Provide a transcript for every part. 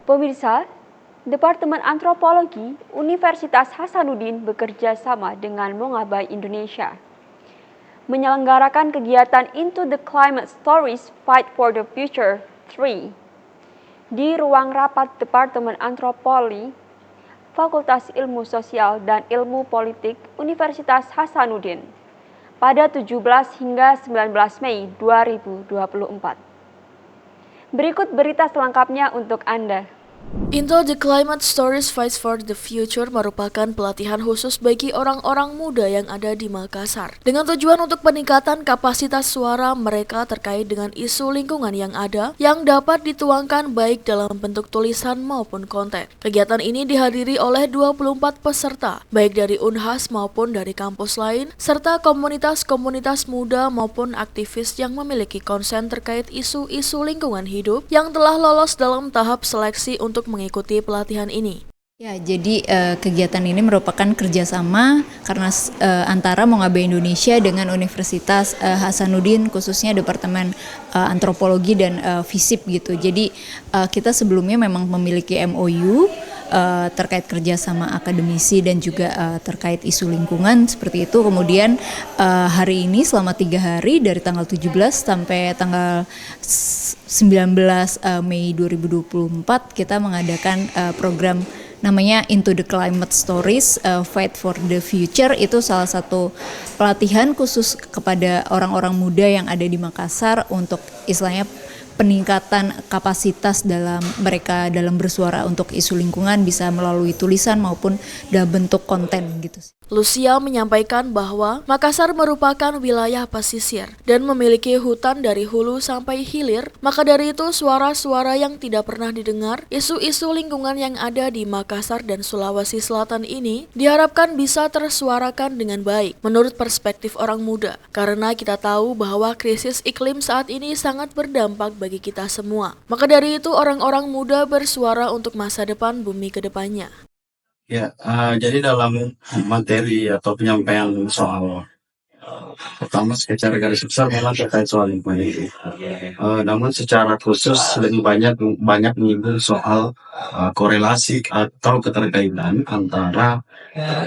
Pemirsa, Departemen Antropologi Universitas Hasanuddin bekerja sama dengan Mongabai Indonesia menyelenggarakan kegiatan Into the Climate Stories Fight for the Future 3 di ruang rapat Departemen Antropologi, Fakultas Ilmu Sosial dan Ilmu Politik Universitas Hasanuddin pada 17 hingga 19 Mei 2024. Berikut berita selengkapnya untuk Anda. Into the Climate Stories Fight for the Future merupakan pelatihan khusus bagi orang-orang muda yang ada di Makassar dengan tujuan untuk peningkatan kapasitas suara mereka terkait dengan isu lingkungan yang ada yang dapat dituangkan baik dalam bentuk tulisan maupun konten. Kegiatan ini dihadiri oleh 24 peserta, baik dari Unhas maupun dari kampus lain, serta komunitas-komunitas muda maupun aktivis yang memiliki konsen terkait isu-isu lingkungan hidup yang telah lolos dalam tahap seleksi untuk mengikuti pelatihan ini. Ya, jadi kegiatan ini merupakan kerjasama karena antara Mongabai Indonesia dengan Universitas Hasanuddin, khususnya Departemen Antropologi dan FISIP gitu. Jadi kita sebelumnya memang memiliki MOU terkait kerjasama akademisi dan juga terkait isu lingkungan seperti itu. Kemudian hari ini selama 3 hari dari tanggal 17 sampai tanggal 19 Mei 2024 kita mengadakan program namanya Into the Climate Stories Fight for the Future. Itu salah satu pelatihan khusus kepada orang-orang muda yang ada di Makassar untuk istilahnya peningkatan kapasitas mereka dalam bersuara untuk isu lingkungan, bisa melalui tulisan maupun dalam bentuk konten gitu. Lucia menyampaikan bahwa Makassar merupakan wilayah pesisir dan memiliki hutan dari hulu sampai hilir, maka dari itu suara-suara yang tidak pernah didengar, isu-isu lingkungan yang ada di Makassar dan Sulawesi Selatan ini diharapkan bisa tersuarakan dengan baik menurut perspektif orang muda, karena kita tahu bahwa krisis iklim saat ini sangat berdampak bagi kita semua. Maka dari itu orang-orang muda bersuara untuk masa depan bumi ke depannya. Ya, jadi dalam materi atau penyampaian soal pertama secara garis besar memang terkait soal lingkungan hidup. Namun secara khusus lebih banyak menyinggung soal korelasi atau keterkaitan antara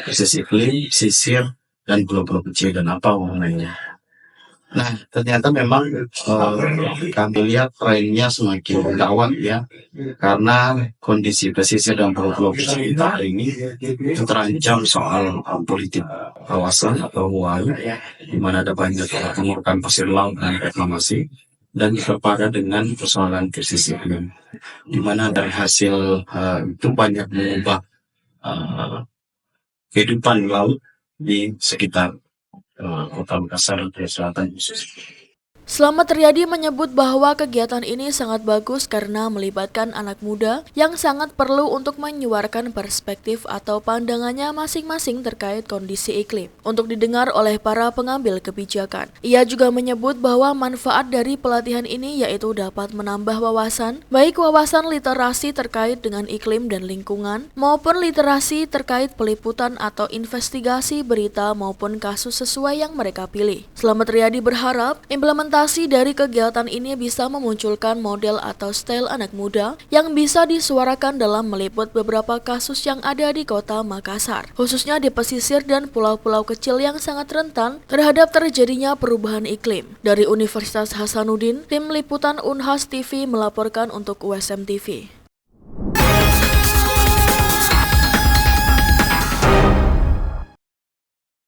krisis iklim, pesisir, dan pulau-pulau kecil dan apa hubungannya. Nah, ternyata memang kami lihat trennya semakin gawat ya, karena kondisi pesisir dan pulau-pulau kecil kita hari ini itu terancam soal politik kawasan atau WAU, di mana ada banyak pengurukan pasir laut dan reklamasi, dan berpada dengan persoalan krisis iklim, di mana dari hasil itu banyak mengubah kehidupan laut di sekitar Kota Makassar dan Selatan khususnya. Selamat Riyadi menyebut bahwa kegiatan ini sangat bagus karena melibatkan anak muda yang sangat perlu untuk menyuarakan perspektif atau pandangannya masing-masing terkait kondisi iklim untuk didengar oleh para pengambil kebijakan. Ia juga menyebut bahwa manfaat dari pelatihan ini yaitu dapat menambah wawasan, baik wawasan literasi terkait dengan iklim dan lingkungan maupun literasi terkait peliputan atau investigasi berita maupun kasus sesuai yang mereka pilih. Selamat Riyadi berharap implementasi dari kegiatan ini bisa memunculkan model atau style anak muda yang bisa disuarakan dalam meliput beberapa kasus yang ada di kota Makassar, khususnya di pesisir dan pulau-pulau kecil yang sangat rentan terhadap terjadinya perubahan iklim. Dari Universitas Hasanuddin, tim liputan Unhas TV melaporkan untuk USM TV.